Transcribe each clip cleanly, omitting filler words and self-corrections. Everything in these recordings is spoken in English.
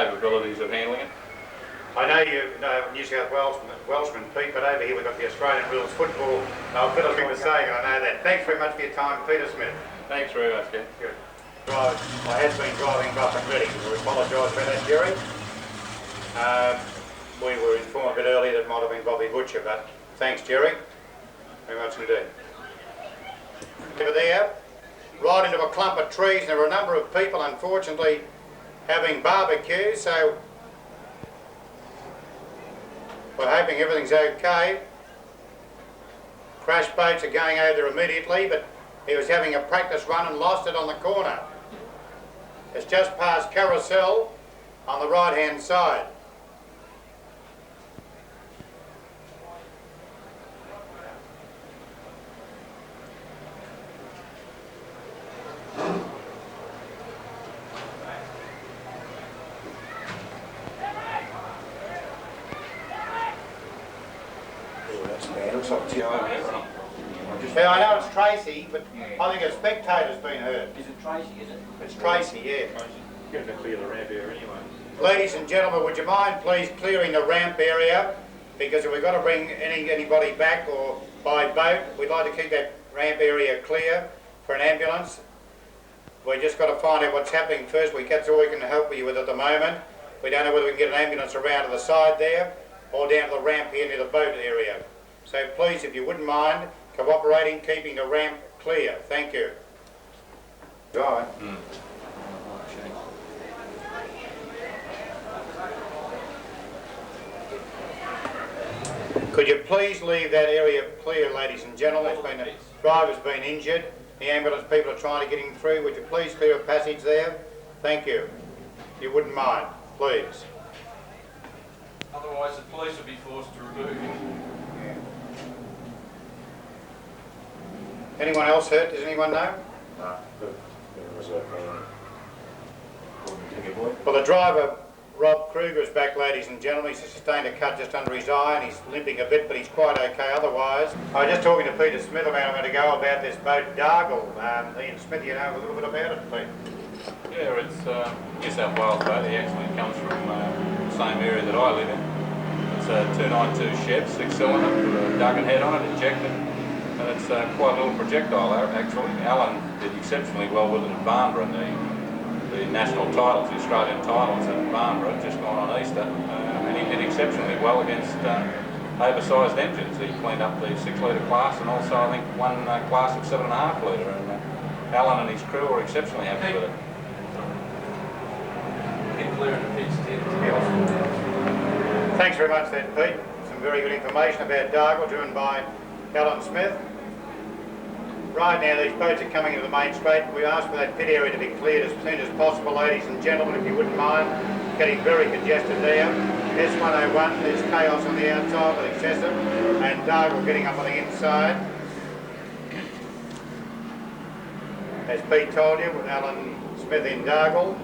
capabilities of handling it. I know you know New South Welshman Pete, but over here we've got the Australian rules football. I'll put a thing to say, and I know that. Thanks very much for your time, Peter Smith. Thanks very much, Ken. Good. Right, I have been driving rough and ready. We apologise for that, Jerry. We were informed a bit earlier that it might have been Bobby Butcher, but thanks, Jerry. Very much indeed. Over there, right into a clump of trees, and there were a number of people, unfortunately, having barbecue, so we're hoping everything's okay. Crash boats are going over there immediately, but he was having a practice run and lost it on the corner. It's just past Carousel on the right-hand side. Yeah, I know it's Tracy, but I think a spectator's been hurt. Is it Tracy, is it? It's Tracy, yeah. You're going to clear the ramp area anyway. Ladies and gentlemen, would you mind please clearing the ramp area? Because if we've got to bring anybody back or by boat, we'd like to keep that ramp area clear for an ambulance. We've just got to find out what's happening first. That's all we can help you with at the moment. We don't know whether we can get an ambulance around to the side there or down to the ramp here near the boat area. So please, if you wouldn't mind, cooperating, keeping the ramp clear. Thank you. Right. Could you please leave that area clear, ladies and gentlemen? The driver's been injured. The ambulance people are trying to get him through. Would you please clear a passage there? Thank you. If you wouldn't mind, please. Otherwise the police will be forced to remove him. Anyone else hurt? Does anyone know? No, there was a Well, the driver, Rob Kruger, is back, ladies and gentlemen. He's sustained a cut just under his eye and he's limping a bit, but he's quite okay otherwise. I was just talking to Peter Smith a minute ago about this boat Dargle. Ian Smith, you know a little bit about it, Pete? Yeah, it's New South Wales boat. He actually comes from the same area that I live in. It's a 292 Chev, 6-cylinder, with a Duggan head on it, injected. And it's quite a little projectile, actually. Alan did exceptionally well with it at Barnborough in the national titles, the Australian titles at Barnborough, just gone on Easter. And he did exceptionally well against oversized engines. He cleaned up the 6-litre class and also, I think, one class of 7.5 litre. And Alan and his crew were exceptionally happy with it. Thanks very much then, Pete. Some very good information about Dargle, driven by Alan Smith. Right now, these boats are coming into the main straight. We ask for that pit area to be cleared as soon as possible, ladies and gentlemen, if you wouldn't mind. Getting very congested there. S101, there's chaos on the outside with excessive, and Dargle getting up on the inside. As Pete told you, with Alan Smith in Dargle.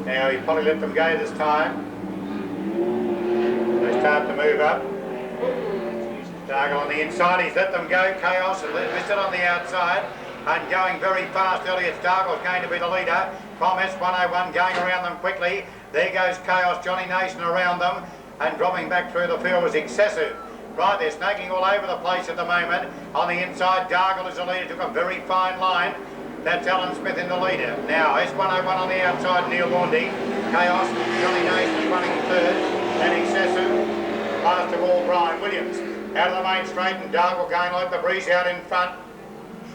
Now, he probably let them go this time. They start to move up. Dargle on the inside, he's let them go. Chaos is listed on the outside and going very fast. Elliot's Dargle's going to be the leader. From S101 going around them quickly. There goes Chaos, Johnny Nason around them, and dropping back through the field was excessive. Right, they're snaking all over the place at the moment. On the inside, Dargle is the leader, took a very fine line. That's Alan Smith in the leader. Now, S101 on the outside, Neil Laundy. Chaos, Johnny Nason running third, and excessive. Last of all, Brian Williams. Out of the main straight, and Dargle going like the breeze out in front.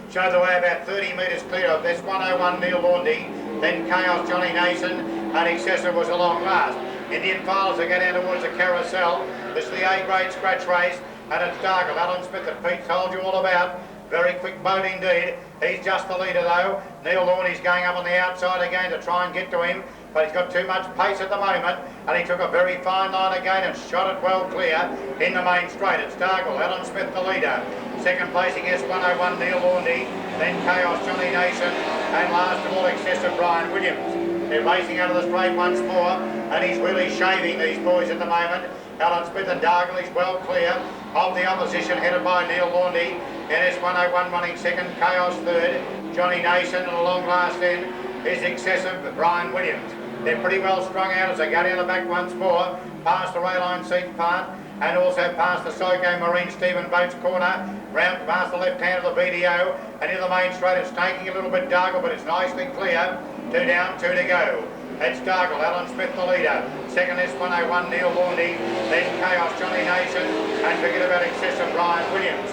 Showed the way about 30 metres clear of this 101 Neil Laundy, then Chaos Johnny Nason, and excessive was a long last. Indian files are going down towards the Carousel. This is the A-grade scratch race, and it's Dargle. Alan Smith that Pete told you all about. Very quick boat indeed. He's just the leader though. Neil Laundy's going up on the outside again to try and get to him, but he's got too much pace at the moment, and he took a very fine line again and shot it well clear in the main straight. It's Dargle, Alan Smith the leader. Second placing S101 Neil Laundy, then Chaos Johnny Nason, and last of all excessive Brian Williams. They're racing out of the straight once more, and he's really shaving these boys at the moment. Alan Smith and Dargle is well clear of the opposition, headed by Neil Laundy. S101 running second, Chaos third, Johnny Nason, and a long last end is excessive Brian Williams. They're pretty well strung out as they go down the back once more, past the rail-line seat part, and also past the Psycho Marine Speedboat's corner, round past the left hand of the BDO, and into the main straight. It's taking a little bit darker, but it's nicely clear. 2 down, 2 to go. It's Dargle, Alan Smith the leader. Second is 101 Neil Laundy, then Chaos Johnny Nation, and forget about Excessive Brian Williams.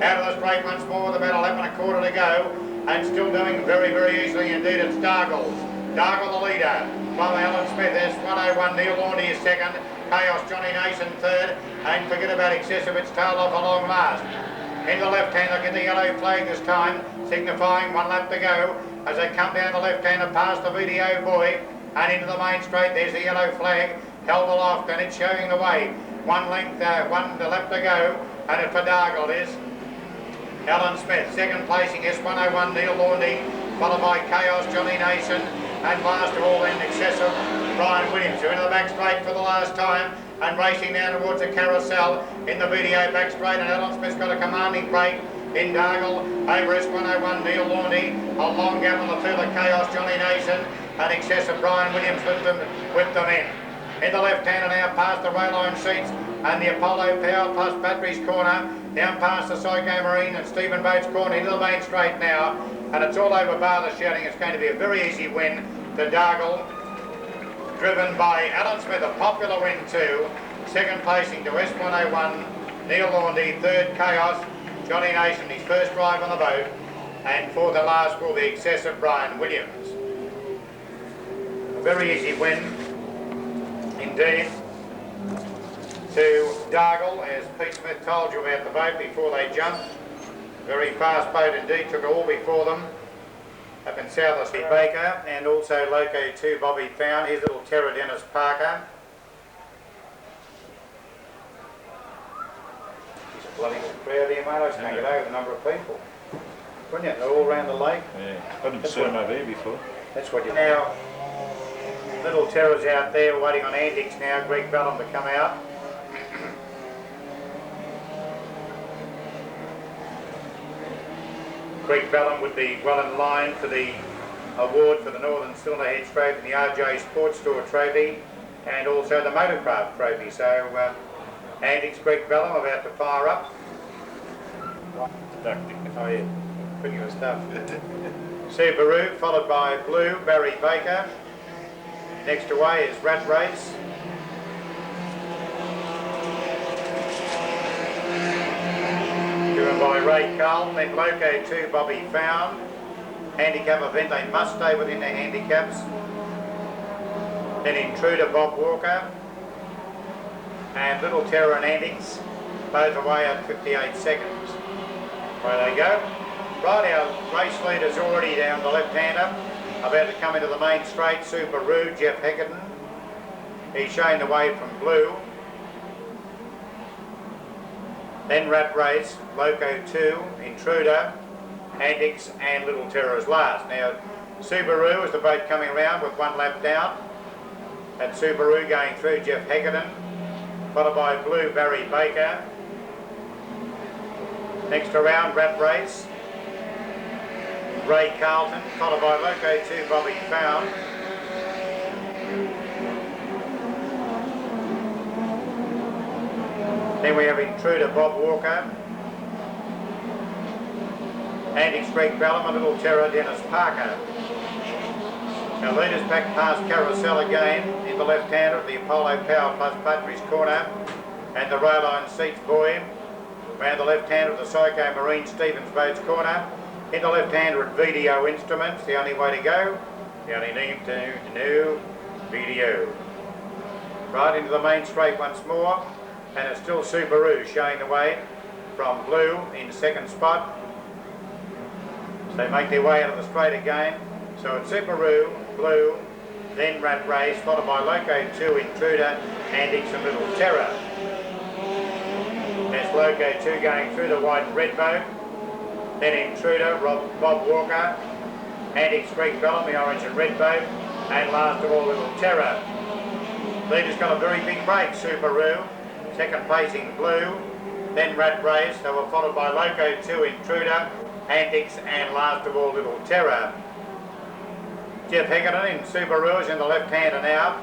Out of the straight once more with about 11 1/4 to go, and still doing very, very easily indeed. It's Dargle. Dargle the leader. From Alan Smith is 101 Neil Laundy is second, Chaos Johnny Nation third, and forget about Excessive, it's tailed off a long last. In the left hand, they'll get the yellow flag this time, signifying 1 lap to go as they come down the left hand and past the VDO boy. And into the main straight, there's the yellow flag held aloft, and it's showing the way. 1 length, 1 lap to go, and it's for Dargle it is. Alan Smith, second placing is 101 Neil Laundy, followed by Chaos Johnny Nation, and last of all then Excessive Brian Williams, who into the back straight for the last time, and racing down towards the carousel in the VDO back straight, and Alan Smith's got a commanding break. In Dargle, over is 101 Neil Laundy, a long gap on the field of Chaos Johnny Nation, and Excessive Brian Williams with them in. In the left hand and now past the rail line seats and the Apollo Power plus Batteries corner, down past the Psycho Marine and Stephen Boat's corner into the main straight now, and it's all over bar the shouting. It's going to be a very easy win to Dargle, driven by Alan Smith, a popular win too. Second placing to S101 Neil Laundy, third Chaos Johnny Nation, his first drive on the boat, and fourth and last will be Excessive Brian Williams. A very easy win indeed to Dargle, as Pete Smith told you about the boat before they jumped. Very fast boat indeed, took it all before them up in South of Steve Baker, and also Loco 2 Bobby Found, his little terror Dennis Parker. There's a bloody good crowd here, mate. I just can't get over the number of people. Couldn't you? They're all around the lake. Yeah, I didn't see them over here before. That's what you now. Little Terror's out there waiting on antics now, Greg Bellum to come out. Greg Bellum would be well in line for the award for the Northern Cylinder Head Trophy, the RJ Sports Store Trophy, and also the Motorcraft Trophy. So antics, Greg Bellum about to fire up. Oh yeah, pretty good stuff. Subaru, followed by Blue, Barry Baker. Next away is Rat Race. Driven by Ray Carlton, then Loco 2 Bobby Found. Handicap event, they must stay within their handicaps. Then Intruder Bob Walker. And Little Terror and Antics, both away at 58 seconds. Away they go. Right, our race leader's already down the left-hander. About to come into the main straight, Subaru, Jeff Heckerton. He's showing the way from Blue. Then Rat Race, Loco 2, Intruder, Antics and Little Terror's last. Now Subaru is the boat coming around with 1 lap down. And Subaru going through Jeff Heckerton, followed by Blue, Barry Baker. Next around, Rat Race, Ray Carlton, followed by Loco 2 Bobby Found. Then we have Intruder Bob Walker, Antics Greg Bellum, a Little Terror Dennis Parker. Now leaders back past Carousel again in the left-hander at the Apollo Power plus Batteries corner, and the rail line seats boy round the left-hander of the Psycho Marine Stevens Boats corner. In the left-hander at VDO Instruments, the only way to go, the only need to know VDO. Right into the main straight once more, and it's still Subaru showing the way from Blue in second spot. So they make their way out of the straight again. So it's Subaru, Blue, then Rat Race, followed by Loco 2, Intruder, Antics and Little Terror. There's Loco 2 going through the white and red boat. Then Intruder, Bob Walker, Antics Greg Bellum, the orange and red boat, and last of all Little Terror. Leader's got a very big break, Subaru, second placing Blue, then Rat Race, they were followed by Loco 2, Intruder, Antics and last of all Little Terror. Jeff Heckerton in Subaru is in the left-hander now.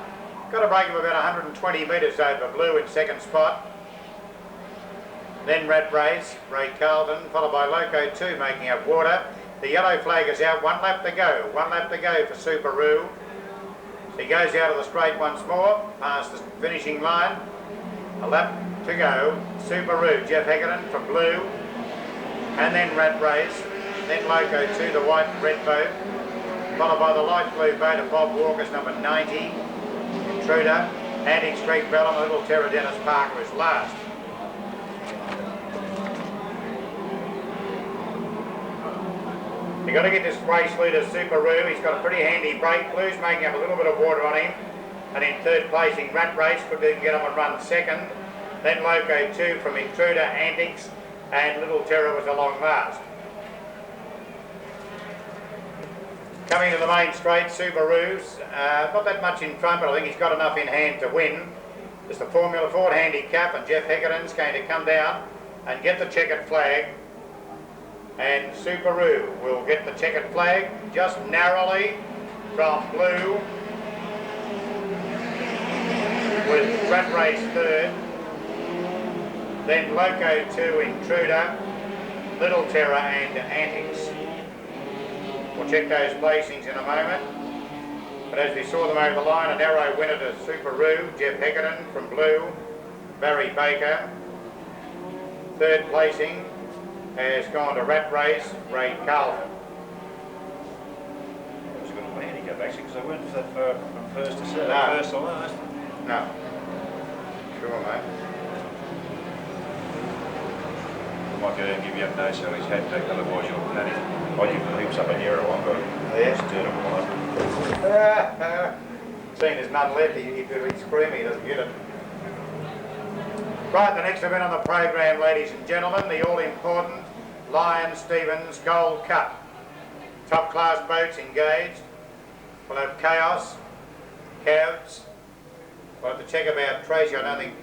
Got a break of about 120 metres over Blue in second spot. Then Rat Race, Ray Carlton, followed by Loco 2 making up water. The yellow flag is out, 1 lap to go. 1 lap to go for Subaru. So he goes out of the straight once more, past the finishing line. A lap to go. Subaru, Jeff Heckerton from Blue. And then Rat Race. Then Loco 2, the white and red boat. Followed by the light blue boat of Bob Walker's number 90. Intruder. Antique Street Bellum, Little Terra Dennis Parker is last. You've got to get this race leader Subaru. He's got a pretty handy brake. Blue's making up a little bit of water on him. And in third placing Rat Race, could even get him and run second. Then Loco 2 from Intruder, Antics, and Little Terror was along last. Coming to the main straight, Subaru's not that much in front, but I think he's got enough in hand to win. It's the Formula Ford handicap, and Jeff Heckerton's going to come down and get the checkered flag. And Subaru will get the checkered flag just narrowly from Blue, with Rat Race third. Then Loco 2, Intruder, Little Terror and Antics. We'll check those placings in a moment. But as we saw them over the line, a narrow winner to Subaru, Jeff Heckerton from Blue, Barry Baker. Third placing has gone to Rat Race, Ray Carlton. It was a good handicap actually, because I went that far from first to second, No. first to last. No. Sure, mate. I might go and give you up no so he's had to, otherwise you'll panic. I give the hoops up a year or one, but Yeah. stirred him alive. Seeing there's none left, he'd be screaming, he doesn't get it. Right, the next event on the program, ladies and gentlemen, the all-important Lion Stevens Gold Cup. Top class boats engaged. We'll have Chaos, Cavs. We'll have to check about Tracy. I don't think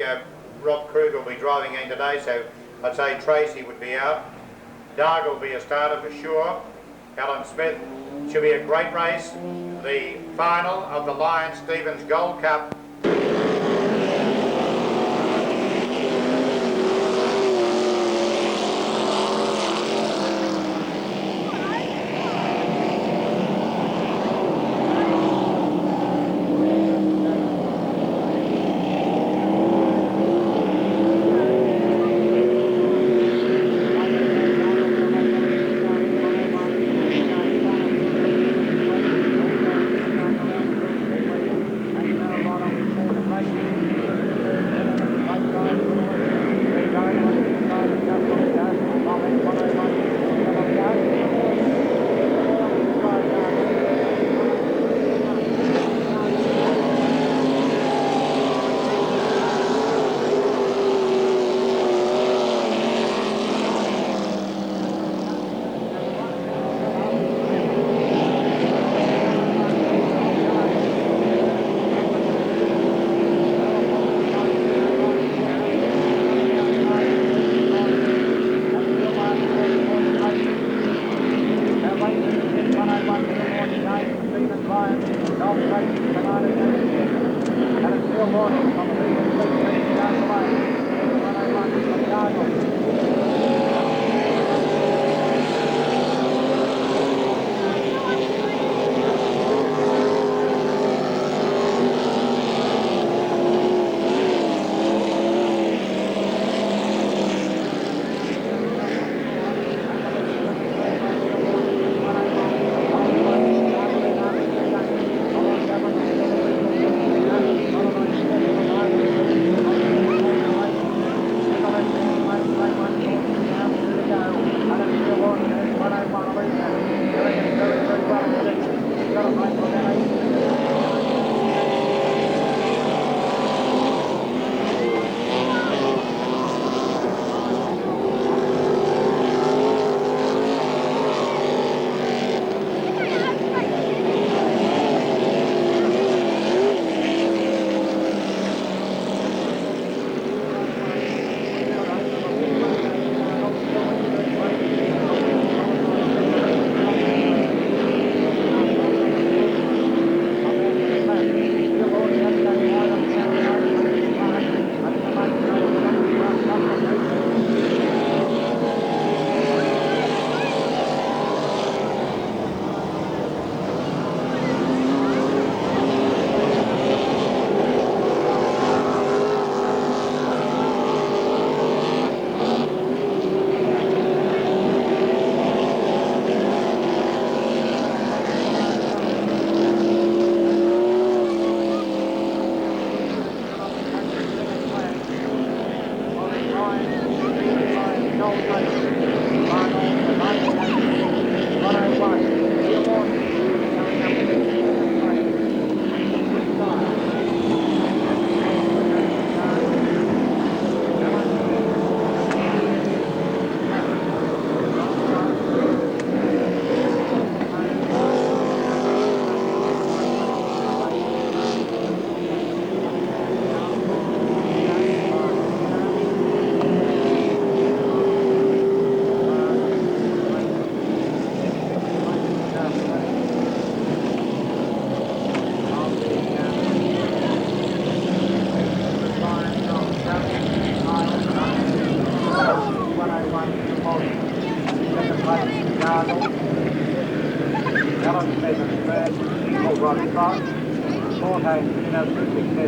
Rob Krug will be driving in today, so I'd say Tracy would be out. Darg will be a starter for sure. Alan Smith. Should be a great race. The final of the Lion Stevens Gold Cup.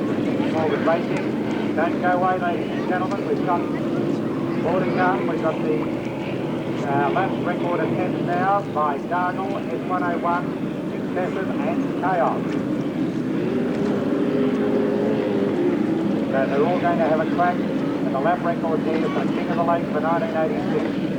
Morgan Racing. Don't go away, ladies and gentlemen. We've got more to come. We've got the lap record attempt now by Dargle, S101, Excessive and Chaos. So they're all going to have a crack at the lap record here for the King of the Lake for 1986.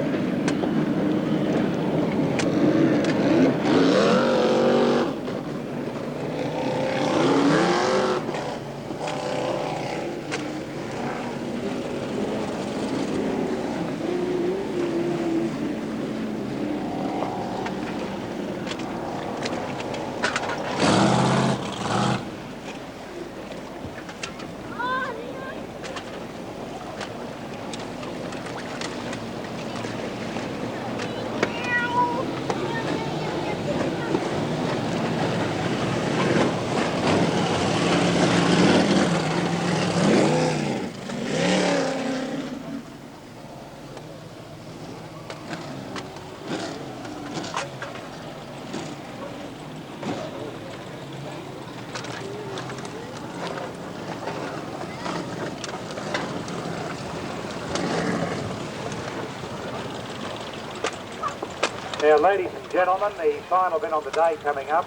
Now, ladies and gentlemen, the final bit on the day coming up.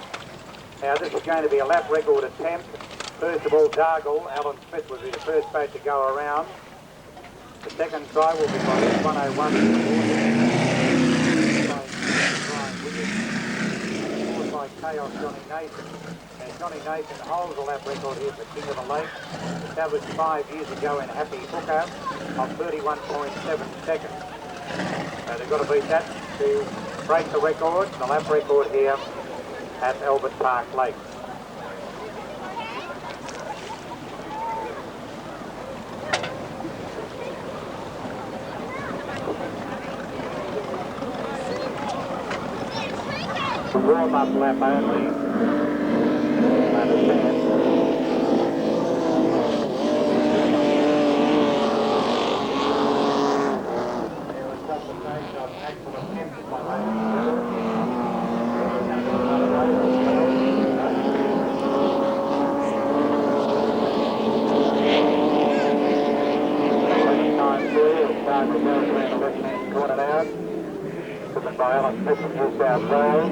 Now, this is going to be a lap record attempt. First of all, Dargle, Alan Smith will be the first boat to go around. The second try will be by S101. Followed by Chaos Johnny Nathan. Now, Johnny Nathan holds the lap record here for King of the Lake. Established 5 years ago in Happy Hooker on 31.7 seconds. So they've got to beat that to break the record, the lap record here at Albert Park Lake. Warm-up lap only. By Alan Smith from New South Wales.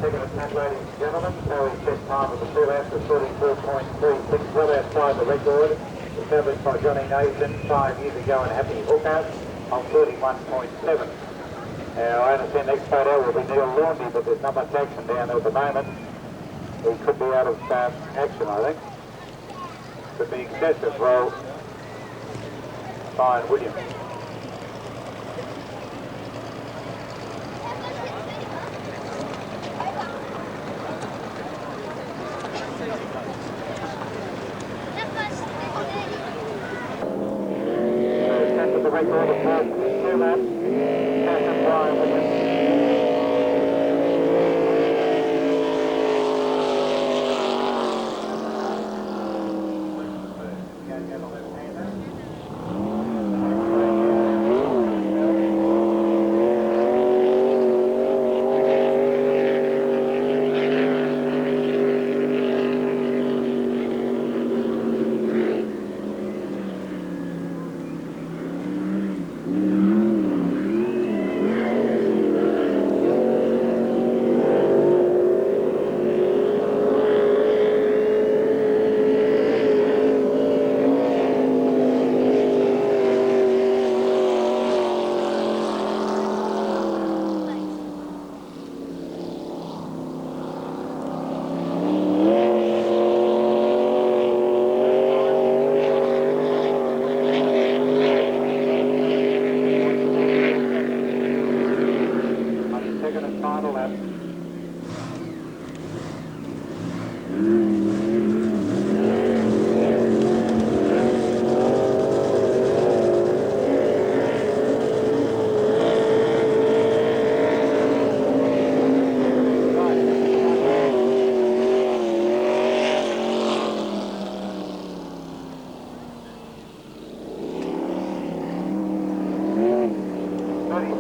Second attempt, ladies and gentlemen. So his best time of the full out was 34.36, well outside the record established by Johnny Nathan 5 years ago in Happy Hooker on 31.7. Now, I understand the next boat out will be Neil Laundy, but there's not much action down there at the moment. He could be out of action, I think. Could be excessive. Well, fine, William. The record of 2 laps, Captain Brian Williams.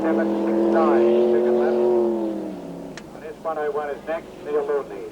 107.69, second lap. And S101 is next, Neil Lordney.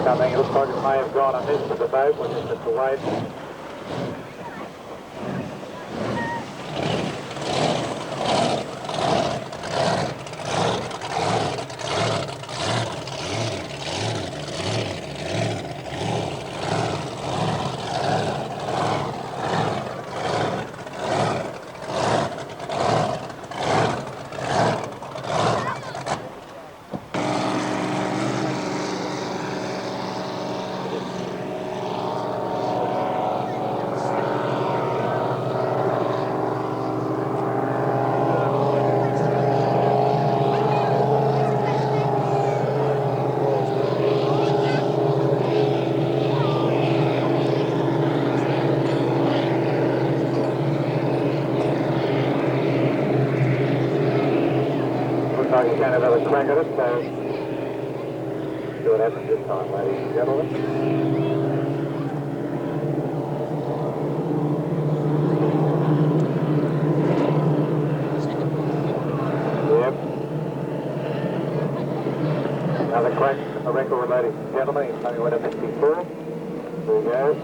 Coming, it looks like it may have gone amiss with the boat, we'll just have to wait. Looks like he's going to have a crack at it, so see what happens this time, ladies and gentlemen. Yep. Another crack at the record, ladies and gentlemen. He's only went a 54. There we go.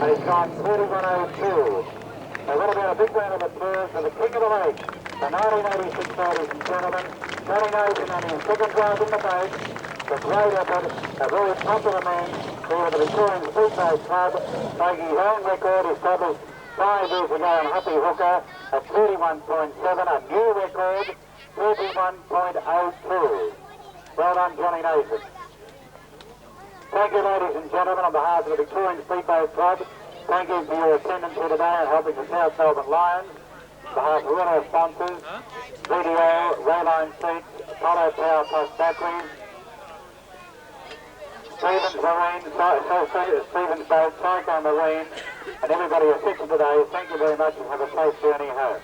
And he's gone 31.02. A little bit of big round of applause for the king of the lake. The 1986 ladies and gentlemen, Johnny Nathan on his second drive in the boat. The great effort, a very popular man here at the Victorian Speedboat Club, making his own record established 5 years ago on Happy Hooker at 31.7, a new record, 31.02. Well done, Johnny Nathan. Thank you, ladies and gentlemen, on behalf of the Victorian Speedboat Club. Thank you for your attendance here today and helping the South Melbourne Lions. On behalf of all our sponsors, video, Rayline seats, Apollo Power Plus batteries, Stevens Marine, Stevens Boat, Psycho Marine, and everybody who assisted today, thank you very much and have a safe journey home.